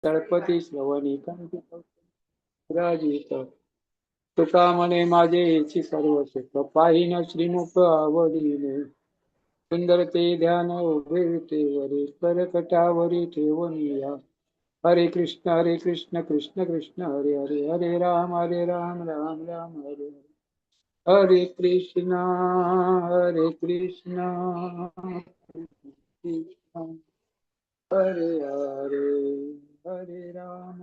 तळपती श्रवणी राजित तुका म्हणे माझे याची सर्व सुख पाहिन श्रीमुख आवडीने सुंदर ते ध्यान उभे तेवरी करकटावरी ठेवूनिया हरे कृष्ण कृष्ण कृष्ण हरे हरे हरे राम राम राम हरे हरे कृष्ण हरे हरे हरे राम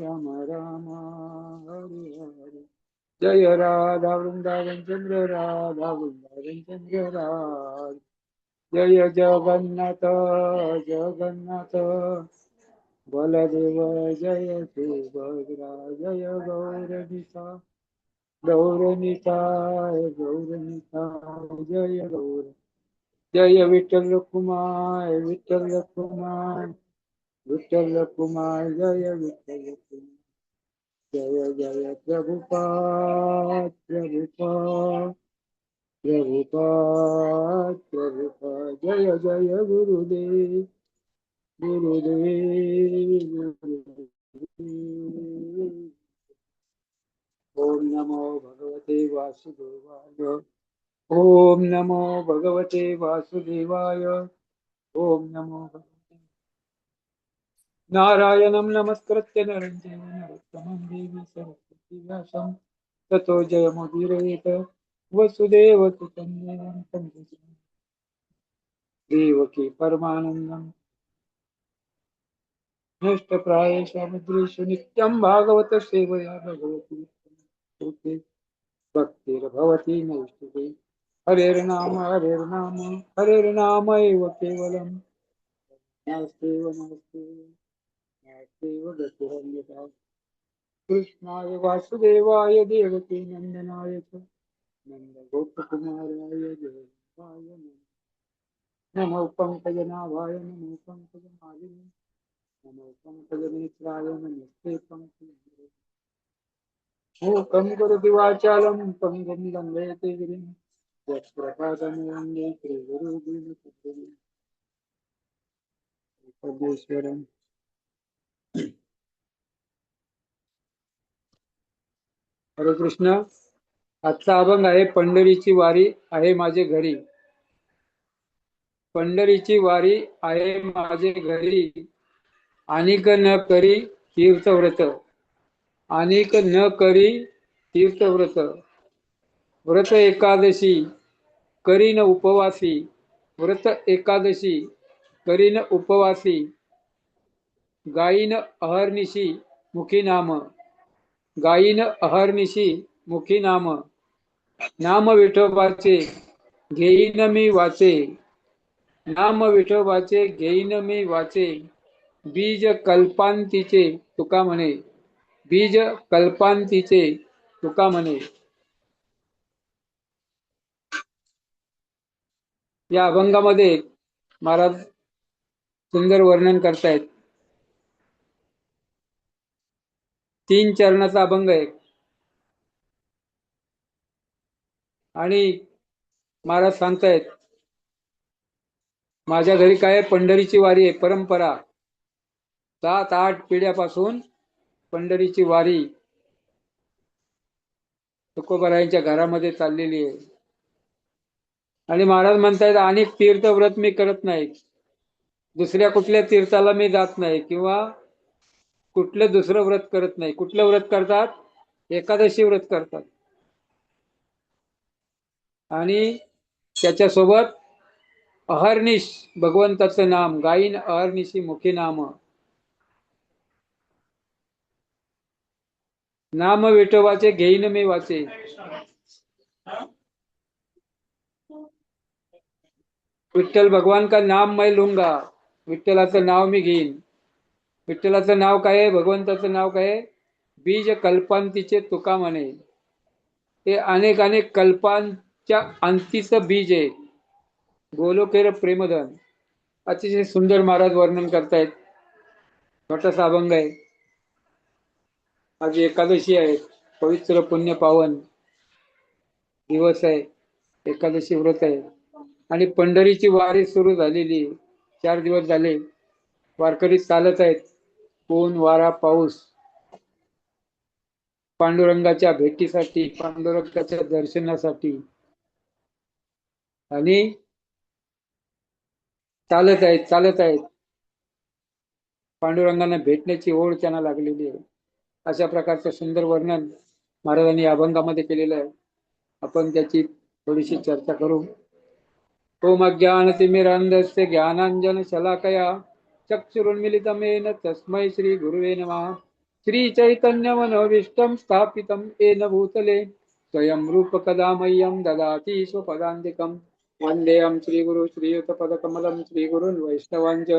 राम राम हरे हरे जय राधा वृंदावन चंद्र राधा वृंदावन चंद्र राधा जय जगन्नाथ जगन्नाथ बलदेव जय सुभद्रा जय गौरनिताय जय गौर जय विठ्ठल कुमार विठ्ठल कुमार जय विठ्ठल कुमार जय जय प्रभुपाद जय जय गुरुदेव ओम नमो भगवते वासुदेवाय ओम नमो भगवते वासुदेवाय ओम नमो नारायणं नमस्कृत्य नरं चैव नरोत्तमं देवीं सरस्वतीं व्यासं ततो जयमुदीरयेत वसुदेवसुतं देवकी परमानन्दं नष्टप्रायेषु नित्यं भागवत सेवया भगवती भक्तिर्भवति नैष्ठिके हरेर्नाम हरेर्नामैव केवलं नास्त्येव गतिरन्यथा कृष्णाय वासुदेवाय देवकी नन्दनाय च नन्दगोपकुमाराय देवाय नमो पङ्कजनाभाय नमो पङ्कजमालिने नमो पङ्कजनेत्राय नमस्ते पङ्कज मूकं करोति वाचालं पङ्गुं लङ्घयते गिरिं यत्प्रसादं वन्दे श्रीगुरुदीनपदेश्वरम् हरे कृष्ण. आजचा अभंग आहे पंढरीची वारी आहे माझे घरी. पंढरीची वारी आहे माझे घरी अनिक न करी तीर्थव्रत अनिक न करी तीर्थव्रत व्रत एकादशी करीन उपवासी व्रत एकादशी करीन उपवासी गायीन अहर्निशी मुखी नाम गायीन अहर्निशी मुखी नाम विठोबाचे घेईन मी वाचे नाम विठोबाचे घेईन मी वाचे बीज कल्पांतीचे तुका म्हणे बीज कल्पांतीचे तुका म्हणे. या अभंगामध्ये महाराज सुंदर वर्णन करतायत. 3 चरणाचा अभंग आहे आणि महाराज सांगतायत माझ्या घरी काय पंढरीची वारी आहे. परंपरा 7-8 पिढ्यापासून पंढरीची वारी तुकोबारायांच्या घरामध्ये चाललेली आहे. आणि महाराज म्हणतायत अनेक तीर्थव्रत मी करत नाही, दुसऱ्या कुठल्या तीर्थाला मी जात नाही किंवा कुठलं दुसरं व्रत करत नाही. कुठलं व्रत करतात? एकादशी व्रत करतात आणि त्याच्यासोबत अहर्निश भगवंताचं नाम गायीन अहर्निशी मुखी नाम विठोबाचे घेईन मी वाचे. विठ्ठल भगवान का नाम मैं लूंगा. विठ्ठलाचं नाव मी घेईन. विठ्ठलाचं नाव काय आहे? भगवंताचं नाव काय आहे? बीज कल्पांतीचे तुका म्हणे. ते अनेक कल्पांच्या अंतीचं बीज आहे. गोलोकेर प्रेमधन. अतिशय सुंदर महाराज वर्णन करतायत. छोटासा अभंग आहे. आज एकादशी आहे, पवित्र पुण्य पावन दिवस आहे, एकादशी व्रत आहे आणि पंढरीची वारी सुरू झालेली. 4 दिवस झाले वारकरी चालत आहेत, ऊन वारा पाऊस, पांडुरंगाच्या भेटीसाठी, पांडुरंगाच्या दर्शनासाठी, आणि चालत आहेत. पांडुरंगांना भेटण्याची ओढ त्यांना लागलेली आहे. अशा प्रकारचं सुंदर वर्णन महाराजांनी अभंगामध्ये केलेलं आहे. आपण त्याची थोडीशी चर्चा करू. ओम अज्ञानतिमिरान्धस्य ज्ञानांजन शलाकया चक्षुरुन्मिलितं येन तस्मै श्री गुरुवे नमः. श्री चैतन्य मनोभीष्टं स्थापितं येन भूतले स्वयं रूप कदा मह्यं ददाति स्वपदान्तिकं. वन्देऽहं श्रीगुरु श्रीयुतपदकमलं श्रीगुरुन् वैष्णवांच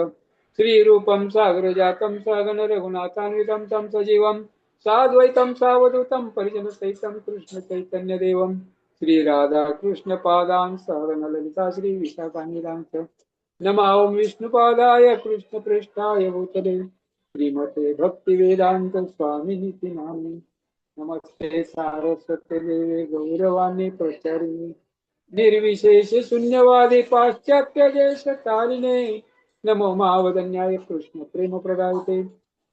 श्रीरूपं सागरजातं सहगण रघुनाथान्वितं तं सजीवं साद्वैतं सावधूतं परिजनसहितं कृष्ण चैतन्यदेवं श्री राधा कृष्ण पादां सहगण ललिता श्री विशाखान्वितांच. नमः ओं विष्णुपादाय कृष्णप्रेष्ठाय भूतले श्रीमते भक्तिवेदांत स्वामिनिति नामे. नमस्ते सारस्वते देवे गौरवाणी प्रचारिणे निर्विशेष शून्यवादी पाश्चात्य देश तारिणे. नमो महावदन्याय कृष्ण प्रेम प्रदायते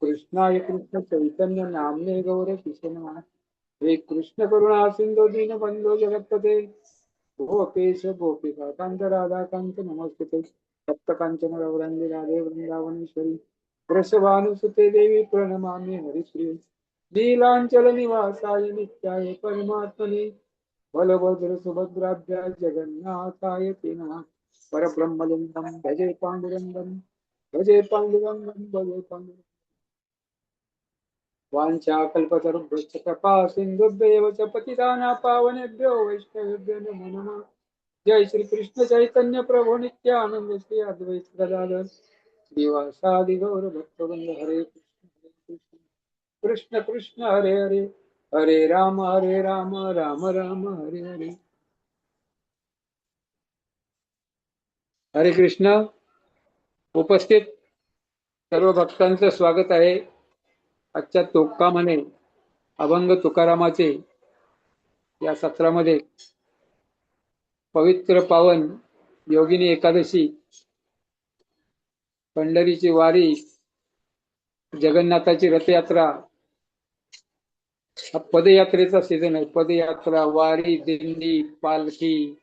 कृष्णाय कृष्ण चैतन्य नामने गौर किशे नमः. हे कृष्ण करुणा सिंधु दीन बंधो जगत्पते गोपेश गोपिका कांत राधा कांत नमस्ते. सप्त कांचन गौरांगी राधे वृंदावनेश्वरी वृषभानुसुते देवी प्रणमामि हरिप्रिये. लीलांचल निवासाय नित्याय परमात्मने बलभद्र सुभद्राभ्यां जगन्नाथाय ते नमः. परब्रह्मलिंगं भजे पांडुरंगं भजे पांडुरंगं भजे पांडुरंगं. वाञ्छाकल्पतरुभ्यश्च कृपा सिन्धुभ्येव च पतितानां पावनेभ्यो वैष्णवेभ्यो नमो नमः. जय श्री कृष्ण चैतन्य प्रभु नित्यानंद श्री अद्वैत गदाधर श्रीवासादि गौर भक्तवृंद. हरे कृष्ण कृष्ण कृष्ण हरे हरे हरे राम राम राम हरे हरे. हरे कृष्ण. उपस्थित सर्व भक्तांचं स्वागत आहे आजच्या तोक्का म्हणे अभंग तुकारामाचे या सत्रामध्ये. पवित्र पावन योगिनी एकादशी, पंढरीची वारी, जगन्नाथाची रथयात्रा, हा पदयात्रेचा सीझन आहे. पदयात्रा, वारी, दिंडी, पालखी,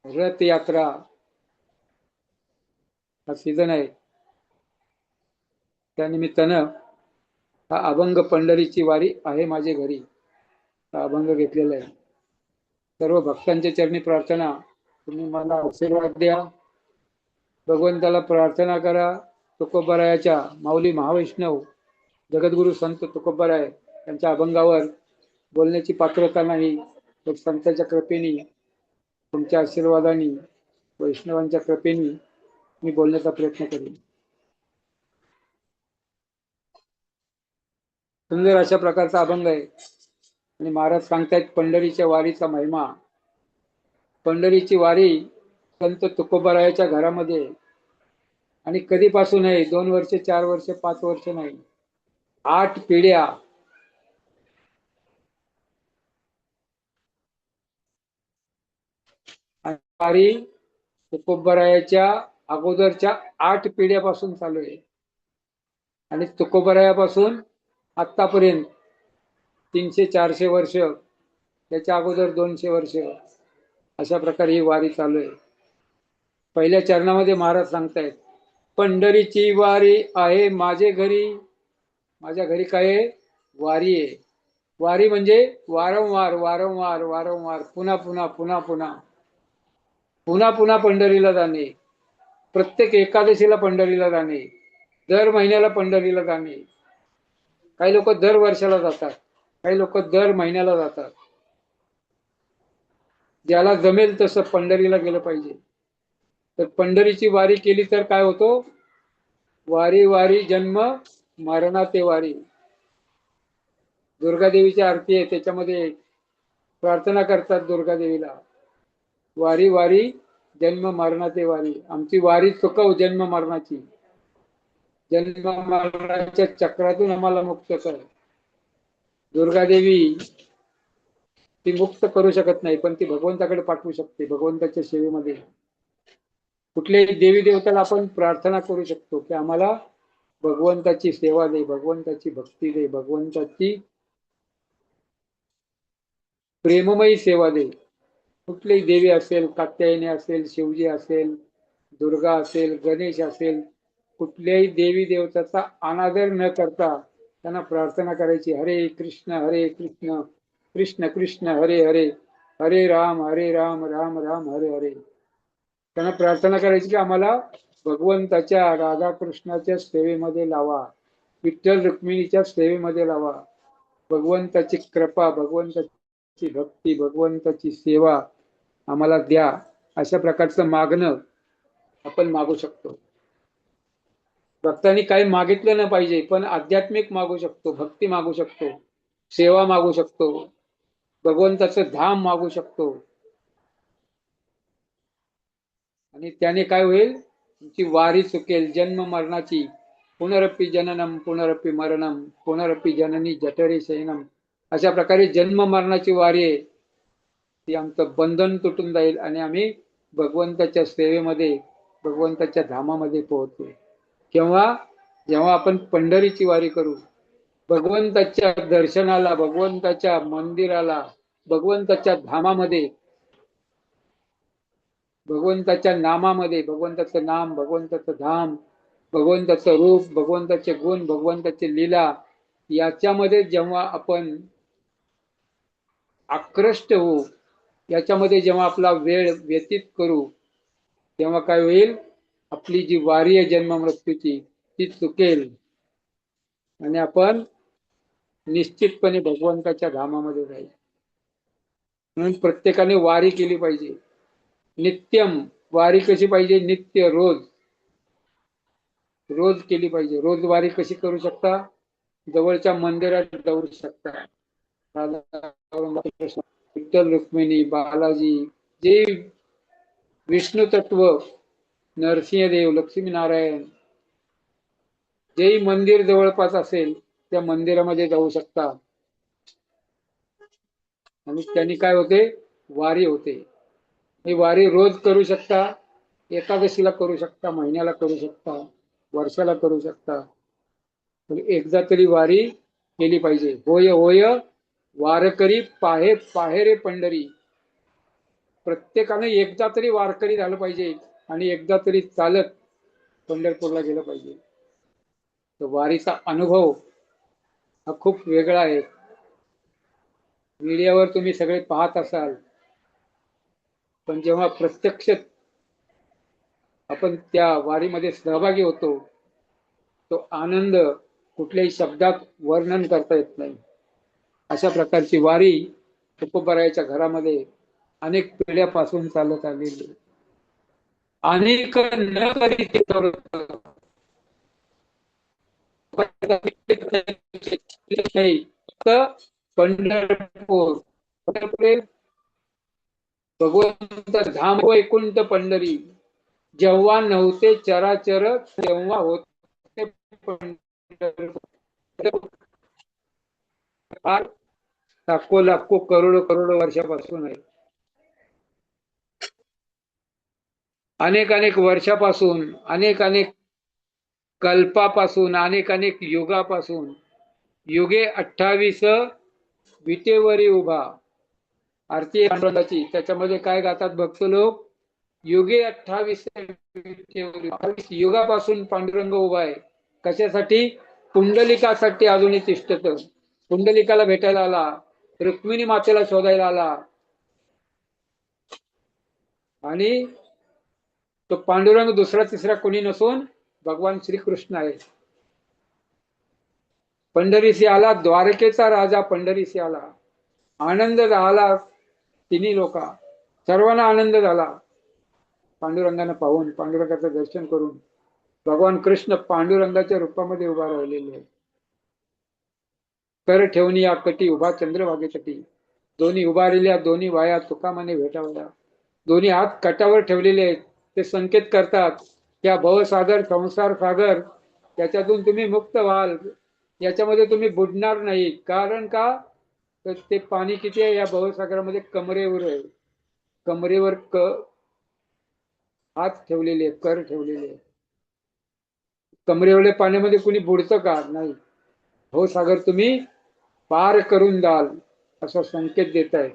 रथयात्रा हा सीझन आहे. त्यानिमित्तानं हा अभंग पंढरीची वारी आहे माझे घरी हा अभंग घेतलेला आहे. सर्व भक्तांच्या चरणी प्रार्थना, तुम्ही मला आशीर्वाद द्या. भगवंताला प्रार्थना करा. तुकोबारायाच्या माऊली महावैष्णव जगद्गुरु संत तुकोबाराय यांच्या अभंगावर बोलण्याची पात्रता नाही, तर संतांच्या कृपेने, तुमच्या आशीर्वादाने, वैष्णवांच्या कृपेने मी बोलण्याचा प्रयत्न करेन. सुंदर अशा प्रकारचा अभंग आहे. आणि महाराज सांगतायत पंढरीच्या वारीचा महिमा. पंढरीची वारी संत तुकोबारायाच्या घरामध्ये, आणि कधीपासून आहे, 2 वर्ष 4 वर्ष 5 वर्ष नाही, 8 पिढ्या. वारी तुकोबारायाच्या अगोदरच्या 8 पिढ्यापासून चालू आहे. आणि तुकोबारायापासून आतापर्यंत 300-400 वर्ष, त्याच्या अगोदर 200 वर्ष, अशा प्रकारे ही वारी चालू आहे. पहिल्या चरणामध्ये महाराज सांगतायत पंढरीची वारी आहे माझे घरी. माझ्या घरी काय आहे? वारी आहे. वारी म्हणजे वारंवार वारंवार वारंवार, पुन्हा पुन्हा पुन्हा पुन्हा पुन्हा पुन्हा पंढरीला जाणे, प्रत्येक एकादशीला पंढरीला जाणे, दर महिन्याला पंढरीला जाणे. काही लोक दर वर्षाला जातात, काही लोक दर महिन्याला जातात. ज्याला जमेल तसं पंढरीला गेलं पाहिजे. तर पंढरीची वारी केली तर काय होतो? वारी वारी जन्म मरणाते वारी. दुर्गादेवीची आरती आहे, त्याच्यामध्ये प्रार्थना करतात दुर्गादेवीला, वारी वारी जन्म मरणाते वारी. आमची वारी चुकव जन्म मरणाची, जन्म मरणाच्या चक्रातून आम्हाला मुक्त कर. दुर्गादेवी ती मुक्त करू शकत नाही, पण ती भगवंताकडे पाठवू शकते, भगवंताच्या सेवेमध्ये. कुठल्याही देवी देवताला आपण प्रार्थना करू शकतो की आम्हाला भगवंताची सेवा दे, भगवंताची भक्ती दे, भगवंताची प्रेममयी सेवा दे. कुठलीही देवी असेल, कात्यायनी असेल, शिवजी असेल, दुर्गा असेल, गणेश असेल, कुठल्याही देवी देवताचा अनादर न करता त्यांना प्रार्थना करायची. हरे कृष्ण कृष्ण कृष्ण हरे हरे, हरे राम राम राम हरे हरे. त्यांना प्रार्थना करायची की आम्हाला भगवंताच्या राधाकृष्णाच्या सेवेमध्ये लावा, विठ्ठल रुक्मिणीच्या सेवेमध्ये लावा. भगवंताची कृपा, भगवंताची भक्ती, भगवंताची सेवा आम्हाला द्या. अशा प्रकारचं मागणं आपण मागू शकतो. भक्तांनी काही मागितलं न पाहिजे, पण आध्यात्मिक मागू शकतो, भक्ती मागू शकतो, सेवा मागू शकतो, भगवंताचं धाम मागू शकतो. आणि त्याने काय होईल, तुमची वारी चुकेल जन्म मरणाची. पुनरपी जननम पुनरपी मरणम पुनरपी जननी जठरे शयनम. अशा प्रकारे जन्म मरणाची वारी आहे ती आमचं बंधन तुटून जाईल आणि आम्ही भगवंताच्या सेवेमध्ये, भगवंताच्या धामामध्ये पोहोचू. केव्हा? जेव्हा आपण पंढरीची वारी करू, भगवंताच्या दर्शनाला, भगवंताच्या मंदिराला, भगवंताच्या धामामध्ये, भगवंताच्या नामामध्ये, भगवंताचं नाम, भगवंताचं धाम, भगवंताचं रूप, भगवंताचे गुण, भगवंताची लीला, याच्यामध्ये जेव्हा आपण आकृष्ट होऊ, याच्यामध्ये जेव्हा आपला वेळ व्यतीत करू, तेव्हा काय होईल, आपली जी वारी आहे जन्म मृत्यूची ती चुकेल आणि आपण निश्चितपणे भगवंताच्या धामामध्ये जाईल. म्हणून प्रत्येकाने वारी केली पाहिजे. नित्यम वारी कशी पाहिजे? नित्य, रोज रोज केली पाहिजे. रोज वारी कशी करू शकता? जवळच्या मंदिरात जाऊ शकता. विठ्ठल रुक्मिणी, बालाजी, जे विष्णू तत्व, नरसिंहदेव, लक्ष्मीनारायण, जेही मंदिर जवळपास असेल त्या मंदिरामध्ये जाऊ शकता. आणि त्यांनी काय होते? वारी होते. ही वारी रोज करू शकता, एकादशीला करू शकता, महिन्याला करू शकता, वर्षाला करू शकता. एकदा तरी वारी केली पाहिजे. होय होय वारकरी पाहे पाहे रे पंढरी. प्रत्येकाने एकदा तरी वारकरी झालं पाहिजे आणि एकदा तरी चालत पंढरपूरला गेलं पाहिजे. तर वारीचा अनुभव हा खूप वेगळा आहे. मीडियावर तुम्ही सगळे पाहत असाल, पण जेव्हा प्रत्यक्ष आपण त्या वारीमध्ये सहभागी होतो, तो आनंद कुठल्याही शब्दात वर्णन करता येत नाही. अशा प्रकारची वारी तुकोबारायाच्या घरामध्ये अनेक पिढ्यापासून चालत आलेली. अनेक न करी पंढरपूर, भगवंत धाम वैकुंठ पंढरी. जेव्हा नव्हते चराचर तेव्हा होते पंढरपूर. लाखो लाखो करोडो करोडो वर्षापासून आहे. अनेक अनेक वर्षापासून, अनेक अनेक कल्पापासून, अनेक अनेक युगापासून, युगे 28 विटेवरी उभा. आरती पांडुरंगाची, त्याच्यामध्ये काय गातात भक्त लोक? युगे 28 युगापासून पांडुरंग उभा आहे. कशासाठी? पुंडलिकासाठी अजूनही तिष्ठत. पुंडलिकाला भेटायला आला, रुक्मिणी मातेला शोधायला आला आणि तो पांडुरंग दुसरा तिसरा कोणी नसून भगवान श्रीकृष्ण आहे. पंढरीसी आला, द्वारकेचा राजा पंढरीसी आला. आनंद झाला तिन्ही लोका, सर्वांना आनंद झाला पांडुरंगाने पाहून, पांडुरंगाचं दर्शन करून. भगवान कृष्ण पांडुरंगाच्या रूपामध्ये उभा राहिलेले आहे. कर ठेवणी या कटी उभा चंद्रभागे तटी. दोन्ही उभारलेल्या दोन्ही वाया तुकामाने भेटावल्या. दोन्ही हात कटावर ठेवलेले आहेत. ते संकेत करतात त्या भवसागर, संसार सागर, त्याच्यातून तुम्ही मुक्त व्हाल, याच्यामध्ये तुम्ही बुडणार नाही. कारण का? तर ते पाणी किती आहे या भवसागरामध्ये? कमरेवर आहे. कमरेवर हात ठेवलेले, कर ठेवलेले. कमरेवढे पाण्यामध्ये कुणी बुडतं का? नाही. हो सागर तुम्ही पार करून द्याल असा संकेत देत आहे.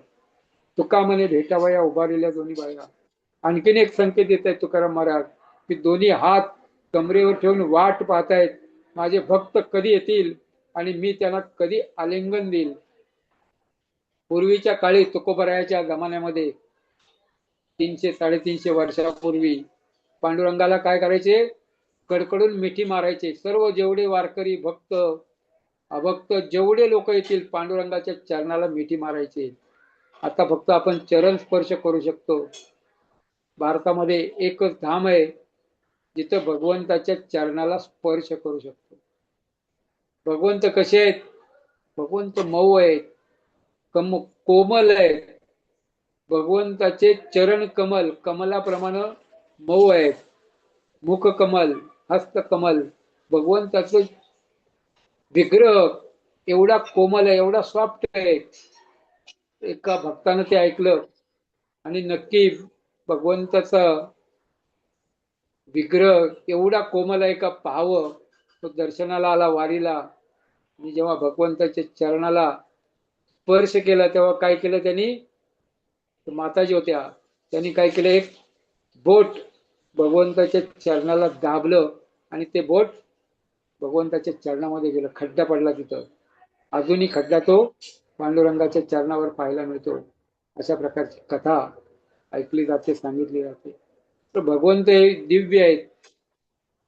तुका म्हणे भेटावया उभारलेल्या दोन्ही बाया. आणखीन एक संकेत देत आहे तुकाराम महाराज की दोन्ही हात कमरेवर ठेवून वाट पाहतायत, माझे भक्त कधी येतील आणि मी त्यांना कधी आलिंगन देईल. पूर्वीच्या काळी तुकोबरायाच्या जमान्यामध्ये 300-350 वर्षापूर्वी पांडुरंगाला काय करायचे? कडकडून मिठी मारायचे. सर्व जेवढे वारकरी भक्त अभक्त जेवढे लोक येतील पांडुरंगाच्या चरणाला मिठी मारायचे. आता फक्त आपण चरण स्पर्श करू शकतो. भारतामध्ये एकच धाम आहे जिथं भगवंताच्या चरणाला स्पर्श करू शकतो. भगवंत कसे आहेत? भगवंत मऊ आहेत, कोमल आहेत. भगवंताचे चरण कमल कमलाप्रमाणे मऊ आहेत. मुख कमल, हस्त कमल. भगवंताचं विग्रह एवढा कोमल आहे, एवढा सॉफ्ट आहे. एका भक्तानं ते ऐकलं आणि नक्की भगवंताचा विग्रह एवढा कोमल आहे का पाहावं. तो दर्शनाला आला वारीला आणि जेव्हा भगवंताच्या चरणाला स्पर्श केला तेव्हा काय केलं त्यांनी? माताजी होत्या, त्यांनी काय केलं? एक बोट भगवंताच्या चरणाला दाबलं आणि ते बोट भगवंताच्या चरणामध्ये गेलं. खड्डा पडला तिथं. अजूनही खड्डा तो पांडुरंगाच्या चरणावर पाहायला मिळतो. अशा प्रकारची कथा ऐकली जाते, सांगितली जाते. तर भगवंत हे दिव्य आहेत.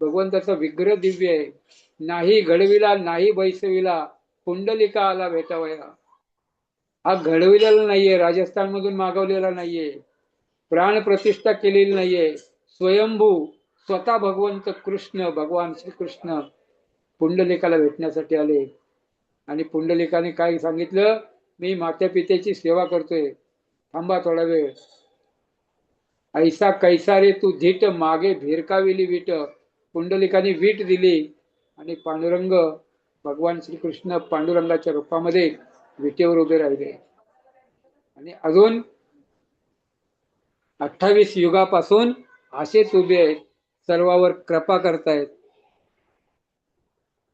भगवंताचा विग्रह दिव्य आहे. नाही घडविला नाही बैसविला पुंडलिका आला भेटावया. हा घडविलेला नाहीये, राजस्थान मधून मागवलेला नाहीये, प्राण प्रतिष्ठा केलेली नाहीये. स्वयंभू स्वतः भगवंत कृष्ण, भगवान श्रीकृष्ण पुंडलिकाला भेटण्यासाठी आले. आणि पुंडलिकाने काय सांगितलं? मी मात्या पित्याची सेवा करतोय, थांबा थोडा वेळ. ऐसा कैसा रे तू धीट मागे भिरकाविली वीट. पुंडलिकाने वीट दिली आणि पांडुरंग भगवान श्रीकृष्ण पांडुरंगाच्या रूपामध्ये विटेवर उभे राहिले. आणि अजून 28 युगापासून असेच उभे आहेत, सर्वावर कृपा करतायत.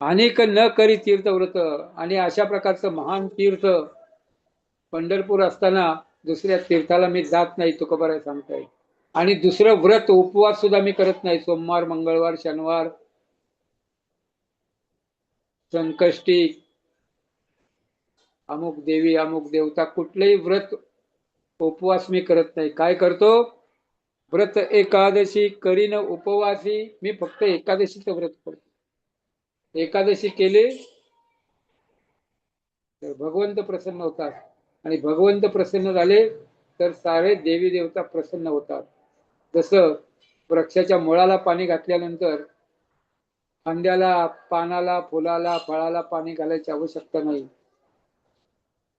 अनेक न करी तीर्थव्रत. आणि अशा प्रकारचं महान तीर्थ पंढरपूर असताना दुसऱ्या तीर्थाला मी जात नाही, तुकोबाराय सांगताय. आणि दुसरं व्रत उपवास सुद्धा मी करत नाही. सोमवार, मंगळवार, शनिवार, संकष्टी, अमुक देवी अमुक देवता, कुठलेही व्रत उपवास मी करत नाही. काय करतो? व्रत एकादशी करीन उपवासी. मी फक्त एकादशीचं व्रत करतो. एकादशी केली तर भगवंत प्रसन्न होतात आणि भगवंत प्रसन्न झाले तर सारे देवी देवता प्रसन्न होतात. जसं वृक्षाच्या मुळाला पाणी घातल्यानंतर फांद्याला, पानाला, फुलाला, फळाला पाणी घालायची आवश्यकता नाही,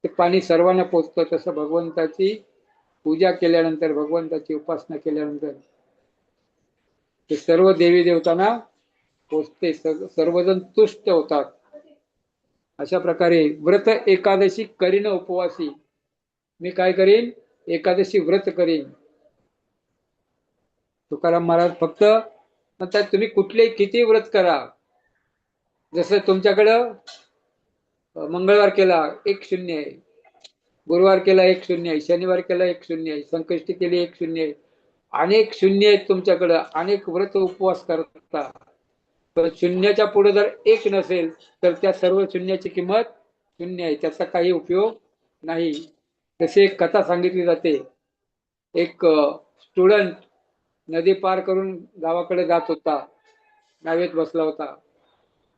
ते पाणी सर्वांना पोचतं. तसं भगवंताची पूजा केल्यानंतर, भगवंताची उपासना केल्यानंतर ते सर्व देवी देवतांना पोचते, सर्वजण तुष्ट होतात. अशा प्रकारे व्रत एकादशी करीन उपवासी. मी काय करीन? एकादशी व्रत करीन. तुकाराम महाराज फक्त म्हणतात तुम्ही कुठले किती व्रत करा. जसं तुमच्याकडं मंगळवार केला 1-0 आहे, गुरुवार केला 1-0 आहे, शनिवार केला 1-0 आहे, संकष्टी केली 1-0 आहे. अनेक शून्य आहेत तुमच्याकडं, अनेक व्रत उपवास करता. पण शून्याच्या पुढे जर एक नसेल तर त्या सर्व शून्याची किंमत शून्य आहे, त्याचा काही उपयोग नाही. तशी एक कथा सांगितली जाते. एक स्टुडंट नदी पार करून गावाकडे जात होता, नावेत बसला होता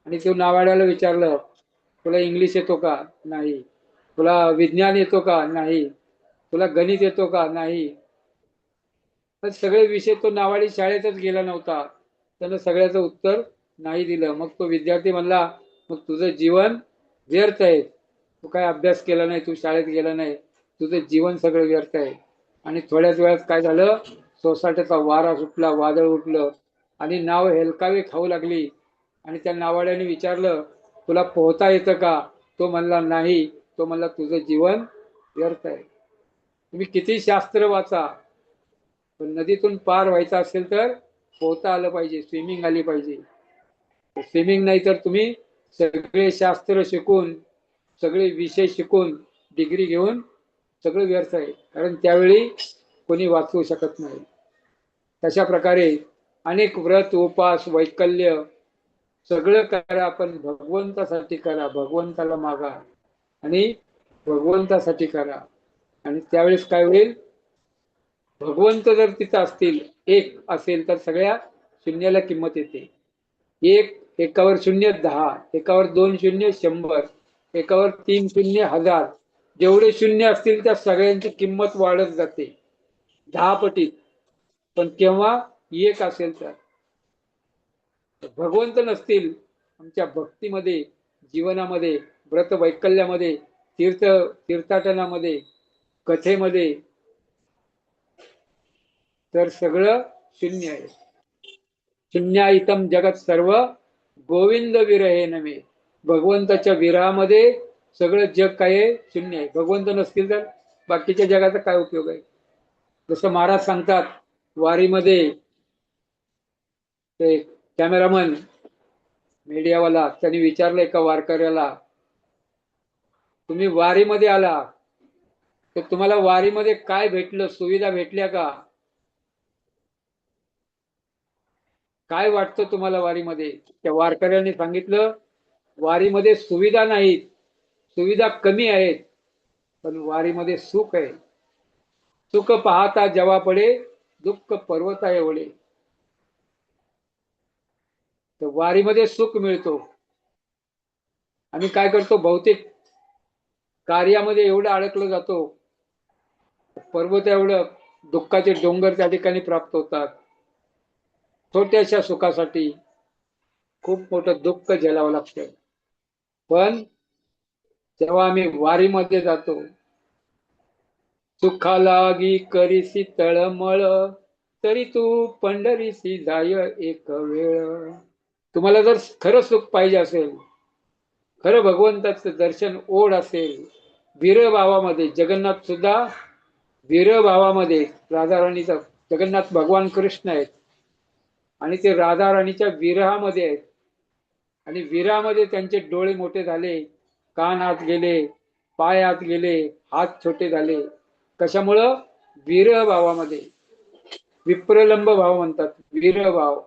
आणि तो नावाड्याला विचारलं, तुला इंग्लिश येतो का? नाही. तुला विज्ञान येतो का? नाही. तुला गणित येतो का? नाही. तर सगळे विषय तो नावाडी शाळेतच गेला नव्हता, त्यानं सगळ्याचं उत्तर नाही दिलं. मग तो विद्यार्थी म्हणला, मग तुझं जीवन व्यर्थ आहे, तू काय अभ्यास केला नाही, तू शाळेत गेला नाही, तुझं जीवन सगळं व्यर्थ आहे. आणि थोड्याच वेळात काय झालं? सोसाट्याचा वारा सुटला, वादळ उठलं आणि नाव हेलकावे खाऊ लागली. आणि त्या नावाड्याने विचारलं, तुला पोहता येतं का? तो म्हणला नाही. तो म्हणला तुझं जीवन व्यर्थ आहे. तुम्ही किती शास्त्र वाचा, पण नदीतून पार व्हायचं असेल तर पोहता आलं पाहिजे, स्विमिंग आली पाहिजे. स्विमिंग नाही तर तुम्ही सगळे शास्त्र शिकून, सगळे विषय शिकून, डिग्री घेऊन सगळं व्यर्थ आहे, कारण त्यावेळी कोणी वाचवू शकत नाही. तशा प्रकारे अनेक व्रत उपास वैकल्य सगळं करा, पण भगवंतासाठी करा, भगवंताला मागा आणि भगवंतासाठी करा. आणि त्यावेळेस काय होईल, भगवंत जर तिथं असतील, एक असेल तर सगळ्या शून्याला किंमत येते. एक, एकावर शून्य 10, एकावर 2 शून्य 100, एकावर 3 शून्य 1000. जेवढे शून्य असतील त्या सगळ्यांची किंमत वाढत जाते 10 पटीत. पण केव्हा एक असेल तर. भगवंत नसतील आमच्या भक्तीमध्ये, जीवनामध्ये, व्रत वैकल्यामध्ये, तीर्थाटनामध्ये, कथेमध्ये, तर सगळं शून्य आहे. शून्यायतम जगत सर्व गोविंद विरहे नव्हे. भगवंताच्या विरहामध्ये सगळं जग काय आहे, शून्य आहे. भगवंत नसतील तर बाकीच्या जगाचा काय उपयोग आहे. जसं महाराज सांगतात, वारीमध्ये ते कॅमेरामन मीडियावाला त्यांनी विचारलं एका वारकऱ्याला, तुम्ही वारीमध्ये आला तर तुम्हाला वारीमध्ये काय भेटलं, सुविधा भेटल्या का, काय वाटतं तुम्हाला वारीमध्ये. त्या वारकऱ्यांनी सांगितलं, वारीमध्ये सुविधा नाहीत, सुविधा कमी आहेत, पण वारीमध्ये सुख आहे. सुख पाहता जेव्हा पडे, दुःख पर्वता एवढे. तर वारीमध्ये सुख मिळतो. आणि काय करतो, भौतिक कार्यामध्ये एवढं अडकलं जातो, पर्वत एवढं दुःखाचे डोंगर त्या ठिकाणी प्राप्त होतात. छोट्याशा सुखासाठी खूप मोठं दुःख झेलावं लागतं. पण जेव्हा आम्ही वारीमध्ये जातो, सुखालागी करीसी तळमळ, तरी तू पंढरीसी जाय एक वेळ. तुम्हाला जर खरं सुख पाहिजे असेल, खरं भगवंताचं दर्शन ओढ असेल, वीर भावामध्ये, जगन्नाथ सुद्धा वीर भावामध्ये, राधाराणीचा, जगन्नाथ भगवान कृष्ण आहेत आणि ते राधाराणीच्या विरहामध्ये आहेत. आणि विरहामध्ये त्यांचे डोळे मोठे झाले, कान आत गेले, पाय आत गेले, हात छोटे झाले. कशामुळं, वीर भावामध्ये. विप्रलंब भाव म्हणतात, वीर भाव.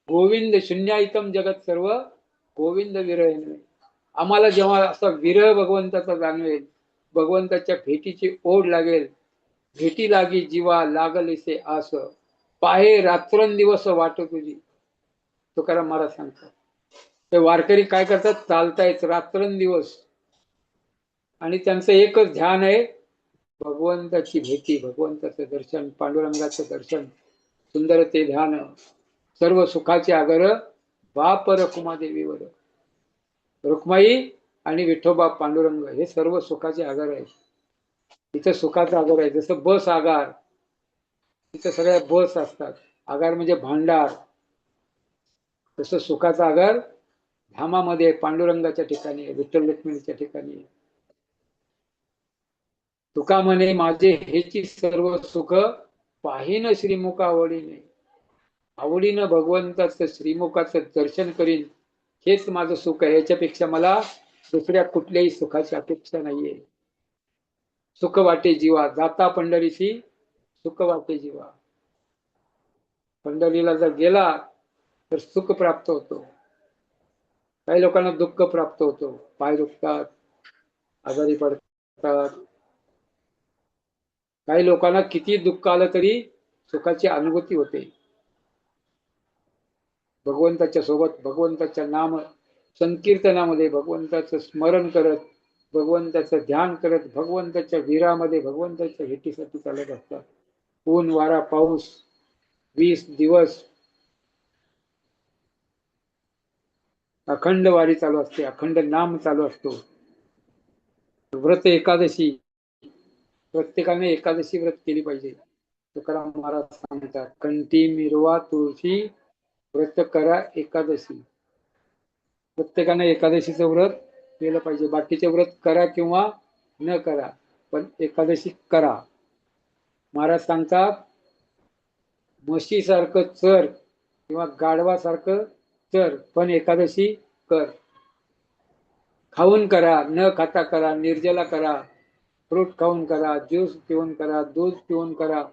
गोविंद शून्यायतम जगत सर्व गोविंद विरह. आम्हाला जेव्हा असा विरह भगवंताचा जाणवेल, भगवंताच्या भेटीची ओढ लागेल, भेटी लागी जीवा लागलेसे आस, पाहे रात्रंदिवस वाट तुझी, तुकाराम महाराज सांगतात. ते वारकरी काय करतात, चालतायत रात्रंदिवस आणि त्यांचं एकच ध्यान आहे, भगवंताची भेटी, भगवंताचं दर्शन, पांडुरंगाचं दर्शन. सुंदर ते ध्यान, सर्व सुखाचे आगर बाप रखुमादेवीवर. रुक्माई आणि विठोबा पांडुरंग हे सर्व सुखाचे आगार आहेत. इथं सुखाचा आगार आहे. जसं बस आगार, तिथं सगळ्या बस असतात, आगार म्हणजे भांडार. तसं सुखाचा आगार धामामध्ये, पांडुरंगाच्या ठिकाणी, विठ्ठल रुक्मिणीच्या ठिकाणी. तुका म्हणे माझे हेची सर्व सुख, पाहिन श्रीमुख आवडीने. आवडीनं भगवंताचं श्रीमुखाचं दर्शन करीन, हेच माझं सुख आहे. याच्यापेक्षा मला दुसऱ्या कुठल्याही सुखाची अपेक्षा नाहीये. सुख वाटे जीवा जाता पंढरीशी, सुख वाटे जीवा. पंढरीला जर गेला तर सुख प्राप्त होतो. काही लोकांना दुःख प्राप्त होतो, पाय दुखतात, आजारी पडतात. काही लोकांना किती दुःख आलं तरी सुखाची अनुभूती होते. भगवंताच्या सोबत, भगवंताच्या नाम संकीर्तनामध्ये, भगवंताचं स्मरण करत, भगवंताचं ध्यान करत, भगवंताच्या विरामध्ये, भगवंताच्या भेटीसाठी चालत असतात. ऊन वारा पाऊस, 20 दिवस अखंड वारी चालू असते, अखंड नाम चालू असतो. व्रत एकादशी, प्रत्येकाने एकादशी व्रत केली पाहिजे. तुकाराम महाराज सांगतात, कंठी मिरवा तुळशी, व्रत करा एकादशी. प्रत्येकाने एकादशीचं व्रत केलं पाहिजे. बाकीचे व्रत करा किंवा न करा, पण एकादशी करा. महाराज सांगतात, म्हशीसारखं चर किंवा गाढवासारखं चर, पण एकादशी कर. खाऊन करा, न खाता करा, निर्जला करा, फ्रूट खाऊन करा, ज्यूस पिऊन करा, दूध पिऊन करा,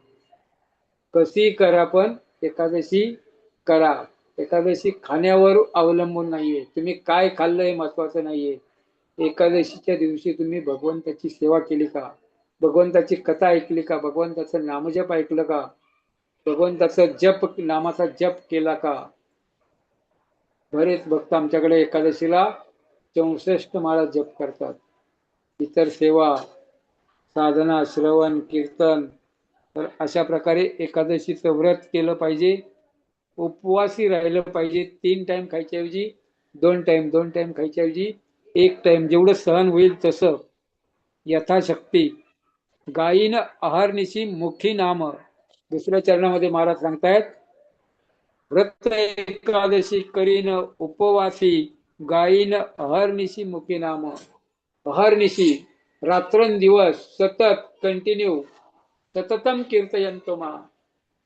कशी करा, पण एकादशी करा. एकादशी खाण्यावर अवलंबून नाहीये, तुम्ही काय खाल्लं हे महत्वाचं नाहीये. एकादशीच्या दिवशी तुम्ही भगवंताची सेवा केली का, भगवंताची कथा ऐकली का, भगवंताचं नामजप ऐकलं का, भगवंताचं जप, नामाचा जप केला का. बरेच भक्त आमच्याकडे एकादशीला 64 माळा जप करतात. इतर सेवा, साधना, श्रवण, कीर्तन, तर अशा प्रकारे एकादशीचं व्रत केलं पाहिजे. उपवासी राहिलं पाहिजे. 3 टाइम खायच्याऐवजी 2 टाइम, 2 टाइम खायच्याऐवजी 1 टाइम, जेवढं सहन होईल तसं यथाशक्ती. गायीन अहर्निशी मुखी नाम. दुसऱ्या चरणामध्ये महाराज सांगतायत, व्रत एकादशी करीन उपवासी, गायीन अहर्निशी मुखी नाम. अहर्निशी, रात्रंदिवस सतत कंटिन्यू सततम कीर्तयंतो मा,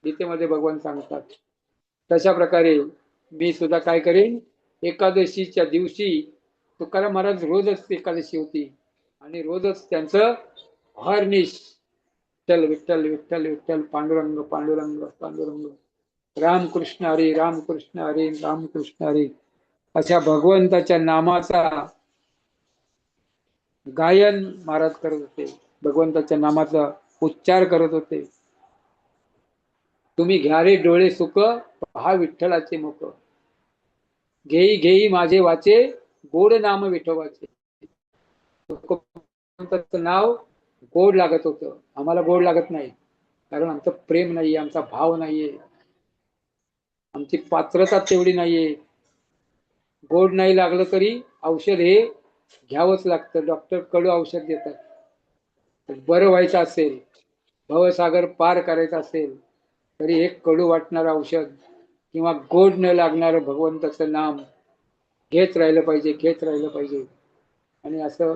गीतेमध्ये भगवान सांगतात. तशा प्रकारे मी सुद्धा काय करेन, एकादशीच्या दिवशी तुकाराम महाराज रोजच एकादशी होती आणि रोजच त्यांचं अहर्निश विठ्ठल विठ्ठल विठ्ठल विठ्ठल, पांडुरंग पांडुरंग पांडुरंग, रामकृष्ण हरी रामकृष्ण हरी रामकृष्ण हरी, अशा भगवंताच्या नामाचा गायन महाराज करत होते. भगवंताच्या नामाचा उच्चार करत होते. तुम्ही घ्या रे डोळे सुख, पहा विठ्ठलाचे मुख, घेई घेई माझे वाचे, गोड नाम विठोबाचे. भगवंताचं नाव गोड लागत होतं. आम्हाला गोड लागत नाही, कारण आमचं प्रेम नाहीये, आमचा भाव नाहीये, आमची पात्रता तेवढी नाहीये. गोड नाही लागलं तरी औषध हे घ्यावंच लागतं. डॉक्टर कडू औषध देतात. बरं व्हायचं असेल, भवसागर पार करायचं असेल, तरी एक कडू वाटणारं औषध किंवा गोड न लागणारं भगवंताचं नाम घेत राहिलं पाहिजे, घेत राहिलं पाहिजे. आणि असं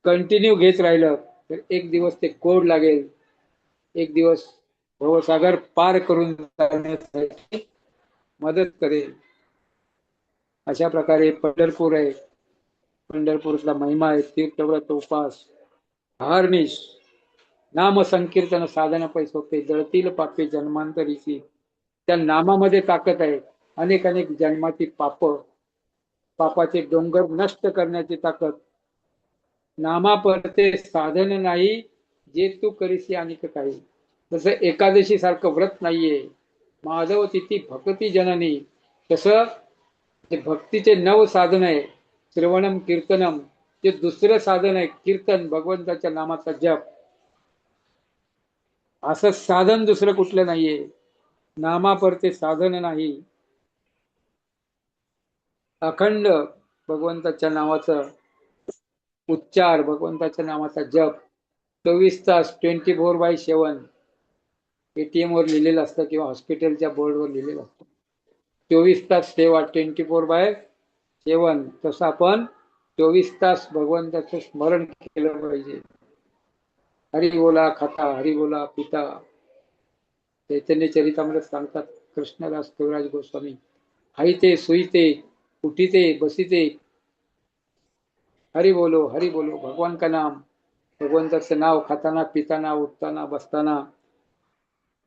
कंटिन्यू घेत राहिलं तर एक दिवस ते गोड लागेल, एक दिवस भवसागर पार करून जाण्यासाठी मदत करेल. अशा प्रकारे पंढरपूर आहे, पंढरपूरला महिमा आहे. तीर्थव्रत उपास अहर्निश नाम संकीर्तन साधन पैसोते, जळतील पापे जन्मांतरीची. त्या नामामध्ये ताकद आहे. अनेक अनेक जन्माची पापाचे डोंगर नष्ट करण्याची ताकद. नामा परते साधन नाही, जे तू करीसी अनेक काही. तसं एकादशी सारखं व्रत नाहीये. माधव तिथी भक्ती जननी, तसं ते भक्तीचे 9 साधन आहे. श्रवणम कीर्तनम, ते दुसरं साधन आहे कीर्तन, भगवंताच्या नामाचा जप. असं साधन दुसरं कुठलं नाहीये. नामापरते साधन नाही. अखंड भगवंताच्या नावाचा उच्चार, भगवंताच्या नामाचा जप 24 तास 24/7. एटीएम वर लिहिलेलं असतं किंवा हॉस्पिटलच्या बोर्डवर लिहिलेलं असतं 24 तास सेवा, 24/7. तसं आपण 24 तास भगवंताचं स्मरण केलं पाहिजे. हरी बोला खाता, हरी बोला पिता. चैतन्य चरितामध्ये सांगतात कृष्णदास कविराज गोस्वामी, हायते सुईते उठीते बसीते हरी बोलो भगवान का नाम. भगवंताचं नाव खाताना पिताना उठताना बसताना.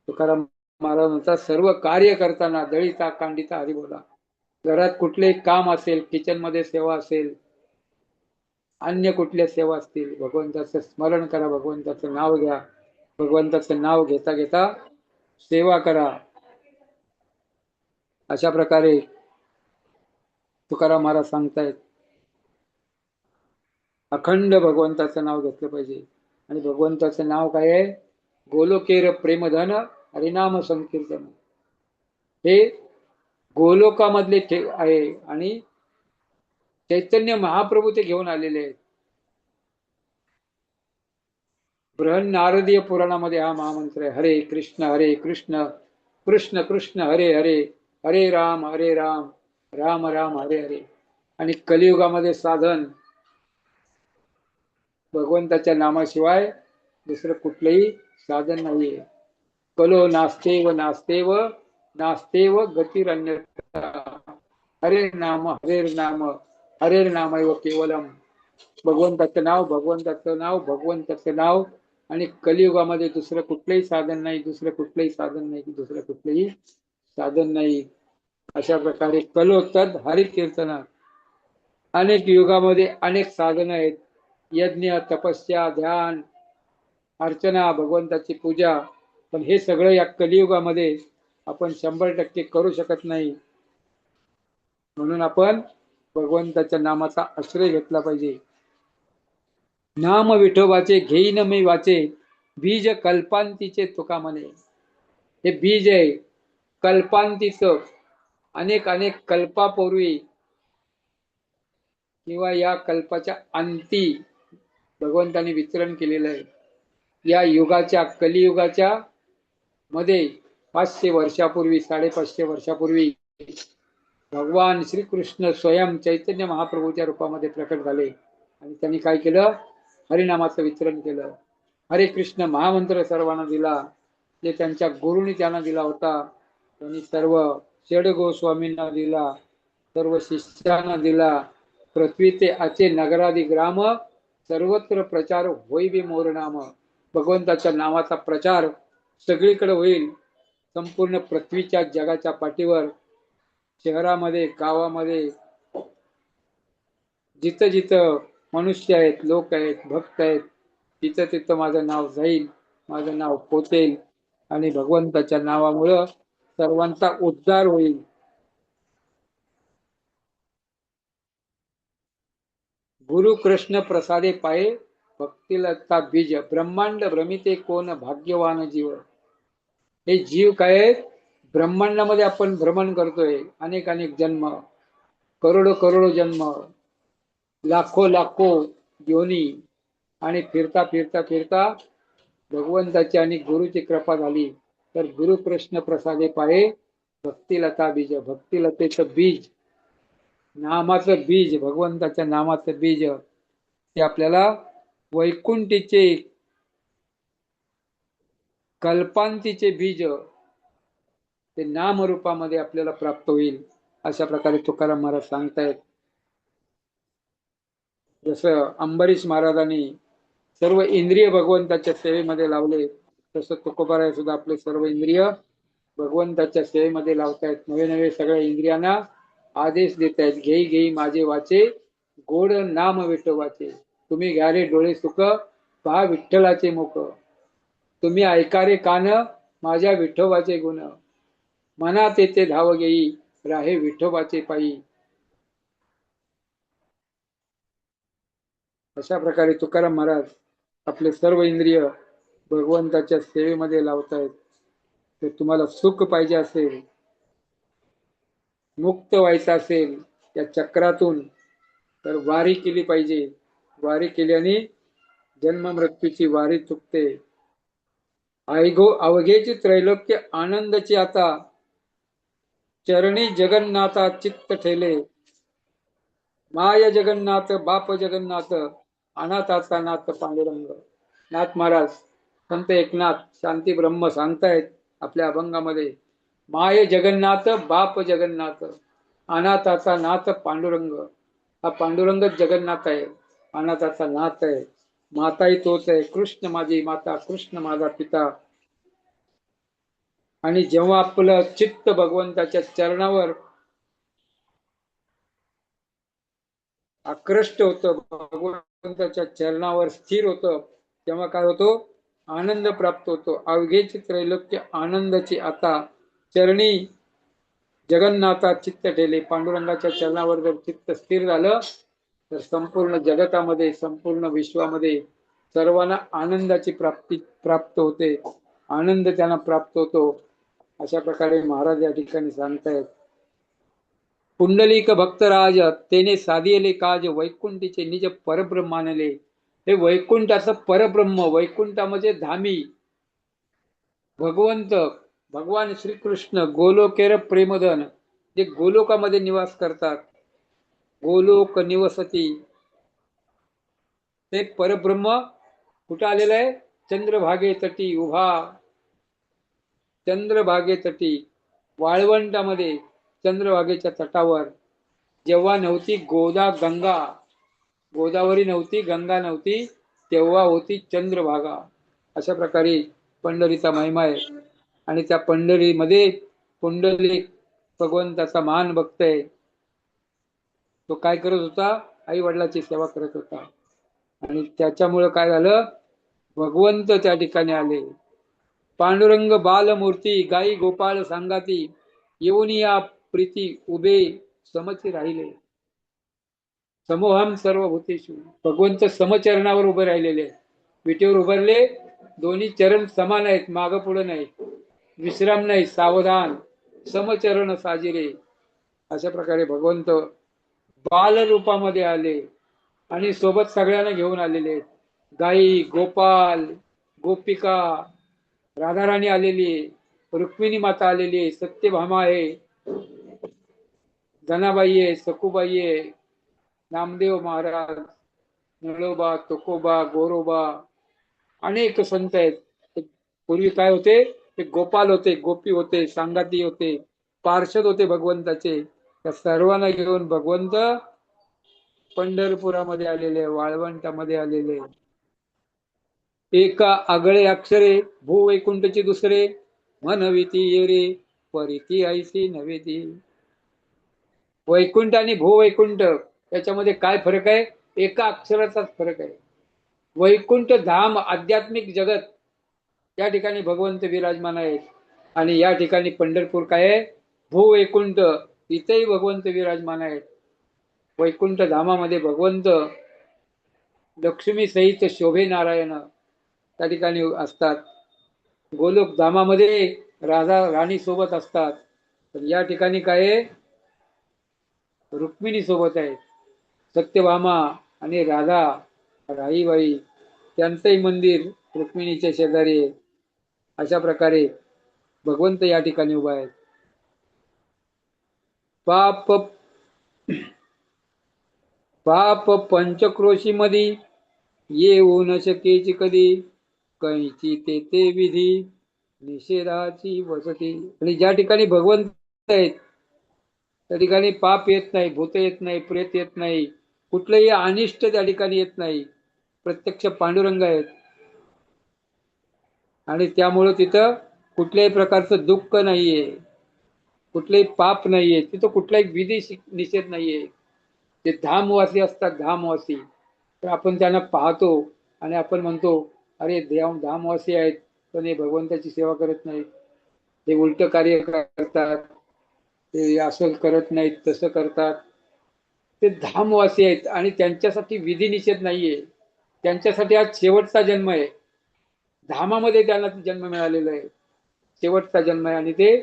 तुकाराम महाराज म्हणतात, सर्व कार्य करताना दळीता कांडिता हरी बोला. घरात कुठले काम असेल, किचन मध्ये सेवा असेल, अन्य कुठल्या सेवा असतील, भगवंताचं स्मरण करा, भगवंताचं नाव घ्या. भगवंताचं नाव घेता घेता सेवा करा. अशा प्रकारे तुकाराम महाराज सांगतायत, अखंड भगवंताचं नाव घेतलं पाहिजे. आणि भगवंताचं नाव काय आहे, गोलोकेर प्रेमधन हरिनाम संकीर्तन. हे गोलोकामधले आहे आणि चैतन्य महाप्रभू ते घेऊन आलेले आहेत. बृहन नारदीय पुराणामध्ये हा महामंत्र आहे, हरे कृष्ण कृष्ण कृष्ण हरे हरे, हरे राम राम राम हरे हरे. आणि कलियुगामध्ये साधन भगवंताच्या नामाशिवाय दुसरं कुठलंही साधन नाहीये. कलो नास्तेव नास्तेव नास्तेव गतिरन्यथा. हरे नाम हरेर नाम हरेर नामैव केवलम. भगवंताचं नाव भगवंताचं नाव भगवंताचं नाव. आणि कलियुगामध्ये दुसरं कुठलंही साधन नाही, दुसरं कुठलंही साधन नाही, दुसरं कुठलंही साधन नाही. अशा प्रकारे कलोत्तद हरिकीर्तन. अनेक युगामध्ये अनेक साधनं आहेत. यज्ञ, तपस्या, ध्यान, अर्चना, भगवंताची पूजा. पण हे सगळं या कलियुगामध्ये आपण 100% करू शकत नाही. म्हणून आपण भगवंताच्या नामाचा आश्रय घेतला पाहिजे. नाम विठोबाचे घेईन मी वाचे, बीज कल्पांतीचे तुका म्हणे. हे बीज आहे कल्पांतीचं. अनेक अनेक कल्पापूर्वी किंवा या कल्पाच्या अंती भगवंताने वितरण केलेलं आहे. या युगाच्या कलियुगाच्या मध्ये 500 वर्षापूर्वी 550 वर्षापूर्वी भगवान श्रीकृष्ण स्वयं चैतन्य महाप्रभूच्या रूपामध्ये प्रकट झाले. आणि त्यांनी काय केलं? हरिनामाचं वितरण केलं. हरे कृष्ण महामंत्र सर्वांना दिला, जे त्यांच्या गुरुनी त्यांना दिला होता. त्यांनी सर्व षड गोस्वामींना दिला, सर्व शिष्यांना दिला. पृथ्वी ते आचे नगरादी ग्राम, सर्वत्र प्रचार होई बी मोर नाम. भगवंताच्या नावाचा प्रचार सगळीकडे होईल. संपूर्ण पृथ्वीच्या जगाच्या पाठीवर, शहरामध्ये, गावामध्ये, जिथं जिथं मनुष्य आहेत, लोक आहेत, भक्त आहेत, तिथं तिथं माझं नाव जाईल, माझं नाव पोचेल. आणि भगवंताच्या नावामुळं सर्वांचा उद्धार होईल. गुरु कृष्ण प्रसादे पाये, भक्तिलता बीज. ब्रह्मांड भ्रमिते कोण भाग्यवान जीव. हे जीव काय आहेत? ब्रह्मांडामध्ये आपण भ्रमण करतोय. अनेक अनेक जन्म, करोडो करोडो जन्म, लाखो लाखो योनी. आणि फिरता फिरता फिरता भगवंताची आणि गुरुची कृपा झाली तर गुरु कृष्ण प्रसादे पाये, भक्तिलता बीज. भक्तिलतेचं बीज, नामाचं बीज, भगवंताच्या नामाचं बीज, ते आपल्याला वैकुंठीचे कल्पांतीचे बीज ते नामरूपामध्ये आपल्याला प्राप्त होईल. अशा प्रकारे तुकाराम महाराज सांगतायत. जसं अंबरीश महाराजांनी सर्व इंद्रिय भगवंताच्या सेवेमध्ये लावले, तसं तुकोबाराय सुद्धा आपले सर्व इंद्रिय भगवंताच्या सेवेमध्ये लावतायत. नवे नवे सगळ्या इंद्रियांना आदेश देत आहेत. घेई घेई माझे वाचे, गोड नाम विठोबाचे. तुम्ही घ्या रे डोळे सुख, पहा विठ्ठलाचे मुख. तुम्ही ऐका रे कान, माझ्या विठोबाचे गुण. मनात येते धाव घेई, राहे विठोबाचे पायी. अशा प्रकारे तुकाराम महाराज आपले सर्व इंद्रिय भगवंताच्या सेवेमध्ये लावतायत. तर तुम्हाला सुख पाहिजे असेल, मुक्त व्हायचं असेल या चक्रातून, तर वारी केली पाहिजे. वारी केल्याने जन्म मृत्यूची वारी चुकते. अवघेची त्रैलोक्य आनंदची आता, चरणी जगन्नाथा चित्त ठेले. माय जगन्नाथ बाप जगन्नाथ, अनाथाचा नाथ पांडुरंग. नाथ महाराज संत एकनाथ शांती ब्रह्म सांगतायत आपल्या अभंगामध्ये, माय जगन्नाथ बाप जगन्नाथ, अनाथाचा नाथ पांडुरंग. हा पांडुरंगच जगन्नाथ आहे, अनाथाचा नाथ आहे. माताही तोच आहे, कृष्ण माझी माता, कृष्ण माझा पिता. आणि जेव्हा आपलं चित्त भगवंताच्या चरणावर आकृष्ट होतं, भगवंताच्या चरणावर स्थिर होतं, तेव्हा काय होतो? आनंद प्राप्त होतो. अवघेची त्रैलोक्य आनंदाची आता, चरणी जगन्नाथा चित्त ठेले. पांडुरंगाच्या चरणावर जर चित्त स्थिर झालं तर संपूर्ण जगतामध्ये, संपूर्ण विश्वामध्ये सर्वांना आनंदाची प्राप्त होते. आनंद त्यांना प्राप्त होतो. अशा प्रकारे महाराज या ठिकाणी सांगतायत. पुंडलिक भक्तराज तेने साधियले काज, वैकुंठीचे निज परब्रह्मानले. हे वैकुंठाचं परब्रह्म, वैकुंठामध्ये धामी भगवंत, भगवान श्रीकृष्ण, गोलोकेर प्रेमधन, जे गोलोकामध्ये निवास करतात, गोलोक निवसती, ते परब्रह्म कुठं आलेलं आहे? चंद्रभागे तटी उभा, चंद्रभागे तटी, वाळवंटामध्ये चंद्रभागेच्या तटावर, जेव्हा नव्हती गंगा, गोदावरी नव्हती, गंगा नव्हती, तेव्हा होती चंद्रभागा. अशा प्रकारे पंढरीचा महिमा आहे. आणि त्या पंढरीमध्ये पुंडलिक भगवंताचा मान भक्त आहे. तो काय करत होता? आई वडिलाची सेवा करत होता. आणि त्याच्यामुळं काय झालं? भगवंत त्या ठिकाणी आले. पांडुरंग बालमूर्ती, गाई गोपाळ सांगाती, येऊन या प्रीती उभे समची राहिले. समोहम सर्वभूतेषु, भगवंत समचरणावर उभे राहिलेले. विटेवर उभारले, दोन्ही चरण समान आहेत, माग पुढे नाही, विश्राम नाही, सावधान, समचरण साजिरे. अशा प्रकारे भगवंत बाल रूपामध्ये आले आणि सोबत सगळ्यांना घेऊन आलेले. गाई गोपाल गोपिका, राधाराणी आलेली, रुक्मिणी माता आलेली, सत्यभामा आहे, धनाबाई आहे, सखुबाई आहे, नामदेव महाराज, नळोबा, तुकोबा, गोरोबा, अनेक संत आहेत. पूर्वी काय होते? ते गोपाल होते, गोपी होते, सांगाती होते, पार्षद होते भगवंताचे. त्या सर्वांना घेऊन भगवंत पंढरपुरामध्ये आलेले, वाळवंटामध्ये आलेले. एका आगळे अक्षरे भूवैकुंठची दुसरे, म्हणविती येरे परिती ऐसी नव्हेती. वैकुंठ आणि भूवैकुंठ याच्यामध्ये काय फरक आहे? एका अक्षराचाच फरक आहे. वैकुंठ धाम, आध्यात्मिक जगत, या ठिकाणी भगवंत विराजमान आहेत. आणि या ठिकाणी पंढरपूर काय आहे? भूवैकुंठ, इथेही भगवंत विराजमान आहेत. वैकुंठ धामामध्ये भगवंत लक्ष्मी सहित शोभे नारायण त्या ठिकाणी असतात. गोलोक धामामध्ये राधा राणी सोबत असतात. तर या ठिकाणी काय आहे? रुक्मिणी सोबत आहे. सत्यभामा आणि राधा राईबाई, त्यांचंही मंदिर रुक्मिणीच्या शेजारी आहे. अशा प्रकारे भगवंत या ठिकाणी उभा आहे. पाप पाप पंचक्रोशी मधी, येऊ न शकेची कधी, कैची ते विधी निषेधाची वसती. आणि ज्या ठिकाणी भगवंत आहेत त्या ठिकाणी पाप येत नाही, भूत येत नाही, प्रेत येत नाही, कुठलंही अनिष्ट त्या ठिकाणी येत नाही. प्रत्यक्ष पांडुरंग आहेत. आणि त्यामुळं तिथं कुठल्याही प्रकारचं दुःख नाहीये, कुठलेही पाप नाहीये, तिथं कुठलाही विधी निषेध नाहीये. ते धामवासी असतात, धामवासी. तर आपण त्यांना पाहतो आणि आपण म्हणतो, अरे देव धामवासी आहेत, पण हे भगवंताची सेवा करत नाहीत, हे उलट कार्य करतात, ते असं करत नाहीत, तसं करतात. ते धामवासी आहेत आणि त्यांच्यासाठी विधी निषेध नाहीये. त्यांच्यासाठी आज शेवटचा जन्म आहे. धामामध्ये त्यांना जन्म मिळालेला आहे, शेवटचा जन्म आहे, आणि ते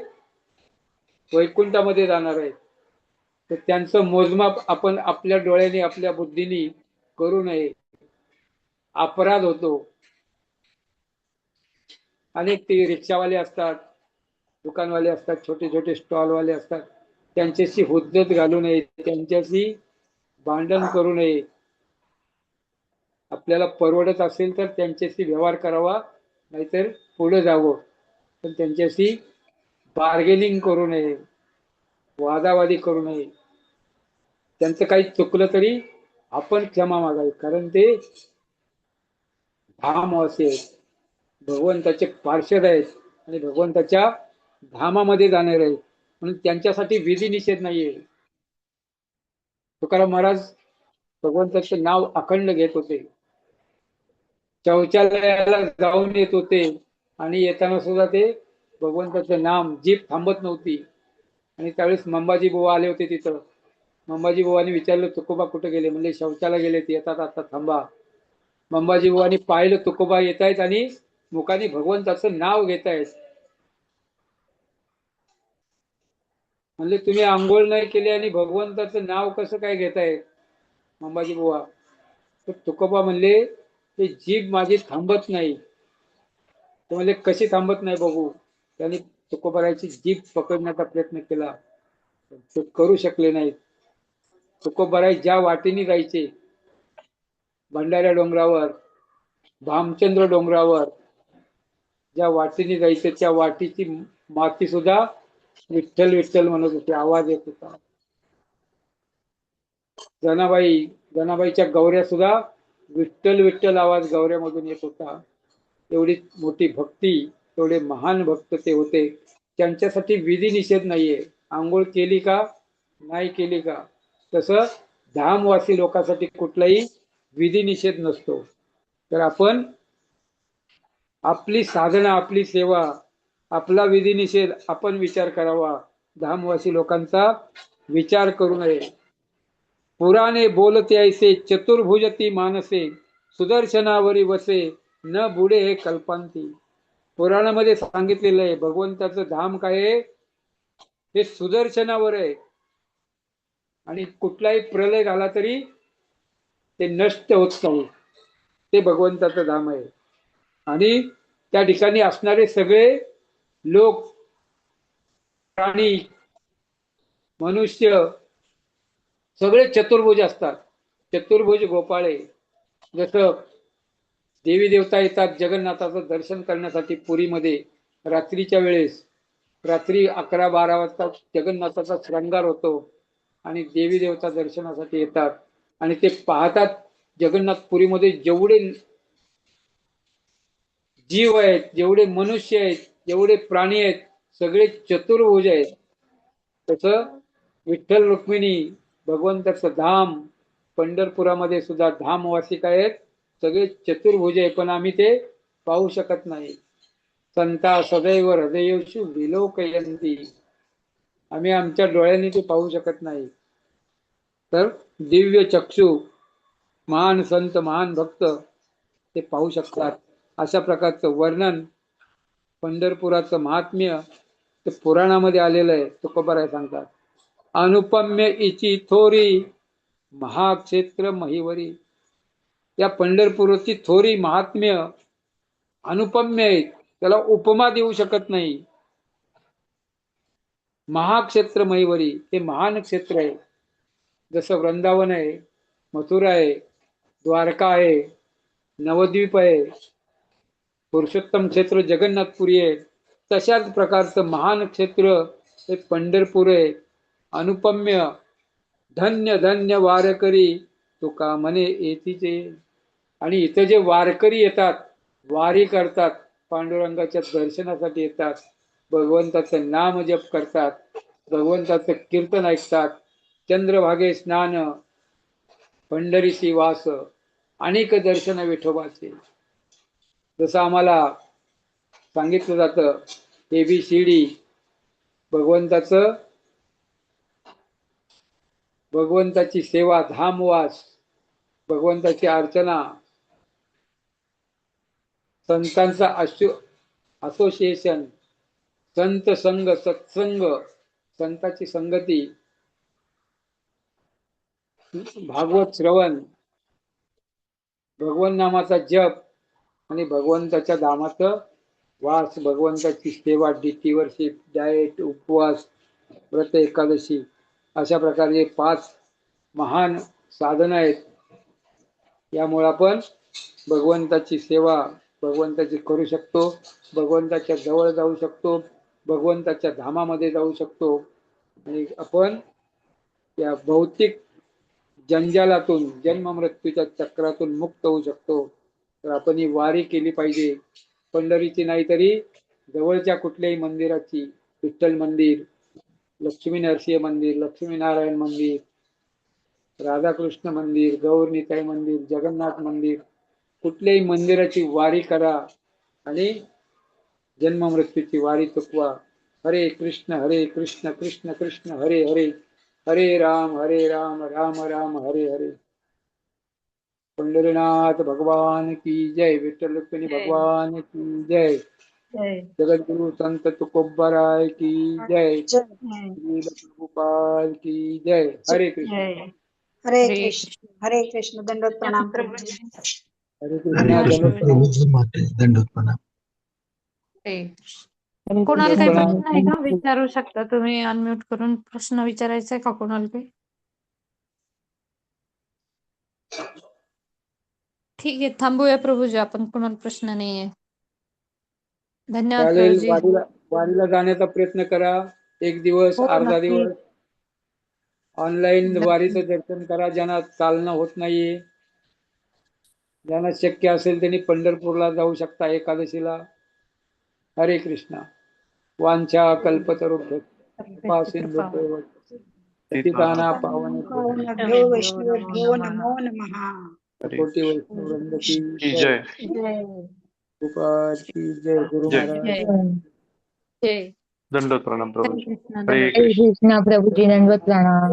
वैकुंठामध्ये जाणार आहे. तर त्यांचं मोजमाप आपण आपल्या डोळ्याने, आपल्या बुद्धीने करू नये. अपराध होतो. अनेक ते रिक्षावाले असतात, दुकानवाले असतात, छोटे छोटे स्टॉलवाले असतात, त्यांच्याशी हुज्जत घालू नये, त्यांच्याशी भांडण करू नये. आपल्याला परवडत असेल तर त्यांच्याशी व्यवहार करावा, नाहीतर पुढे जावं. पण त्यांच्याशी बार्गेनिंग करू नये, वादावादी करू नये. त्यांचं काही चुकलं तरी आपण क्षमा मागावी, कारण ते धामवासी आहेत, भगवंताचे पार्षद आहेत आणि भगवंताच्या धामामध्ये जाणार आहेत. म्हणून त्यांच्यासाठी विधी निषेध नाहीये. तुकाराम महाराज भगवंताचे नाव अखंड घेत होते. शौचालयाला जाऊन येत होते आणि येताना सुद्धा ते भगवंताचं नाम, जीभ थांबत नव्हती. आणि त्यावेळेस मंबाजी बुवा आले होते तिथं. मंबाजी बुवानी विचारलं, तुकोबा कुठे गेले? म्हणजे शौचाला गेलेत, येतात, आता थांबा. मंबाजी बुवानी पाहिलं तुकोबा येत आहेत आणि मुखाने भगवंताचं नाव घेत आहेत. म्हणजे तुम्ही आंघोळ नाही केली आणि भगवंताचं नाव कसं काय घेताय मंबाजी बुवा? तर तुकोबा म्हणले, ते जीभ माझी थांबत नाही. ते म्हणले, कशी थांबत नाही बघू. त्यांनी तुकोबाराची जीभ पकडण्याचा प्रयत्न केला, ते करू शकले नाहीत. तुकोबाराय ज्या वाटेने जायचे भंडाऱ्या डोंगरावर, भामचंद्र डोंगरावर ज्या वाटेने जायचं त्या वाटेची माती सुद्धा विठ्ठल विठ्ठल म्हणत होती, आवाज येत होता. जनाबाईच्या गौऱ्या सुद्धा विठ्ठल विठ्ठल आवाज गौऱ्यामधून येत होता. एवढी मोठी भक्ती, एवढे महान भक्त ते होते. त्यांच्यासाठी विधी निषेध नाहीये. आंघोळ केली का नाही केली का, तसं धामवासी लोकांसाठी कुठलाही विधी निषेध नसतो. तर आपण आपली साधना, आपली सेवा, आपला विधी निषेध आपण विचार करावा. धामवासी लोकांचा विचार करू नये. पुराणे बोलते ऐसे चतुर्भुजती मानसे, सुदर्शनावरी वसे न बुडे हे कल्पांती. पुराणामध्ये सांगितलेलं आहे भगवंताचं धाम काय आहे, हे सुदर्शनावर आहे. आणि कुठलाही प्रलय झाला तरी ते नष्ट होत नाही. ते भगवंताचं धाम आहे. आणि त्या ठिकाणी असणारे सगळे लोक, प्राणी, मनुष्य सगळे चतुर्भुज असतात. चतुर्भुज गोपाळे. जसं देवी देवता येतात जगन्नाथाचं दर्शन करण्यासाठी पुरीमध्ये रात्रीच्या वेळेस. रात्री 11-12 वाजता जगन्नाथाचा शृंगार होतो आणि देवी देवता दर्शनासाठी येतात. आणि ते पाहतात जगन्नाथपुरीमध्ये जेवढे जीव आहेत, जेवढे मनुष्य आहेत, जेवढे प्राणी आहेत, सगळे चतुर्भुज आहेत. तसं विठ्ठल रुक्मिणी भगवंताचं धाम पंढरपुरामध्ये सुद्धा धामवासिक आहेत, सगळे चतुर्भुज आहे. पण आम्ही ते पाहू शकत नाही. संता सदैव हृदयेषु विलोकयंती. आम्ही आमच्या डोळ्यांनी ते पाहू शकत नाही. तर दिव्य चक्षु महान संत, महान भक्त ते पाहू शकतात. अशा प्रकारचं वर्णन पंढरपुराचं महात्म्य ते पुराणामध्ये आलेलं आहे. तुकोबाराय सांगतात, अनुपम्य इची थोरी महाक्षेत्र महिवरी. या पंढरपुराची थोरी महात्म्य अनुपम्य आहे, त्याला उपमा देऊ शकत नाही. महाक्षेत्र महिवरी, हे महान क्षेत्र आहे. जसं वृंदावन आहे, मथुरा आहे, द्वारका आहे, नवद्वीप आहे, पुरुषोत्तम क्षेत्र जगन्नाथपुरी आहे, तशाच प्रकारचं महान क्षेत्र हे पंढरपूर आहे. अनुपम्य, धन्य धन्य वारकरी तुका म्हणे येतीचे. आणि इथं जे वारकरी येतात, वारी करतात, पांडुरंगाच्या दर्शनासाठी येतात, भगवंताचं नाम जप करतात, भगवंताचं कीर्तन ऐकतात, चंद्रभागे स्नान, पंढरीसी वास, अनेक दर्शन विठोबाचे. जसं आम्हाला सांगितलं जातं ABCD भगवंताचं, भगवंताची सेवा, धामवास, भगवंताची अर्चना, संतांचा असोसिएशन, संत संग, सत्संग, संताची संगती, भागवत श्रवण, भगवन नामाचा जप आणि भगवंताच्या धामाचं वास, भगवंताची सेवा, DT डाएट, उपवास, व्रत, एकादशी, अशा प्रकारचे 5 महान साधनं आहेत. यामुळे आपण भगवंताची सेवा, भगवंताची करू शकतो, भगवंताच्या जवळ जाऊ शकतो, भगवंताच्या धामामध्ये जाऊ शकतो. आणि आपण या भौतिक जंजालातून, जन्म मृत्यूच्या चक्रातून मुक्त होऊ शकतो. तर आपण ही वारी केली पाहिजे. पंढरीची नाही तरी जवळच्या कुठल्याही मंदिराची, विठ्ठल मंदिर, लक्ष्मी नरसिंह मंदिर, लक्ष्मीनारायण मंदिर, राधाकृष्ण मंदिर, गौरनिताई मंदिर, जगन्नाथ मंदिर, कुठल्याही मंदिराची वारी करा आणि जन्म मृत्यूची वारी चुकवा. हरे कृष्ण कृष्ण कृष्ण हरे हरे, हरे राम राम राम हरे हरे. पंढरीनाथ भगवान की जय. विठ्ठल रुक्मिणी भगवान की जय. जगद्गुरु संत तुकोबाराय की जय. प्रभुपाल की जय. हरे कृष्ण. हरे कृष्ण. हरे कृष्ण. दंडोत प्रणाम. हरे कृष्ण. दंडोत प्रणाम. कोणाला काही प्रश्न आहे का, विचारू शकता तुम्ही. अनम्यूट करून प्रश्न विचारायचा आहे का कोणाला काही? ठीक आहे, थांबूया प्रभूजी, आपण कोणाला प्रश्न नाहीये. धन्यवाद चालेल. प्रभूजी. वारीला जाण्याचा प्रयत्न करा. एक दिवस, हो, अर्धा नक्की. दिवस ऑनलाईन नक्की. वारीचं दर्शन करा. ज्यांना चालणं होत नाहीये, ज्यांना शक्य असेल त्यांनी पंढरपूरला जाऊ शकता एकादशीला. हरे कृष्णा. वांछा कल्पतरुभ्य कृपा सिंधुभ्यो पतितानां पावनेभ्यो पावनेभ्यो वैष्णवेभ्यो नमो नमः. कोटी वैष्णववृंद की की जय. जय. कृपा की जय. गुरु जय. महाराज. जय. दंडवत प्रणाम हरे प्रभू. कृष्ण. हरे धन्यवाद. कृष्ण. कृष्ण प्रभूजी दंडवत प्रणाम.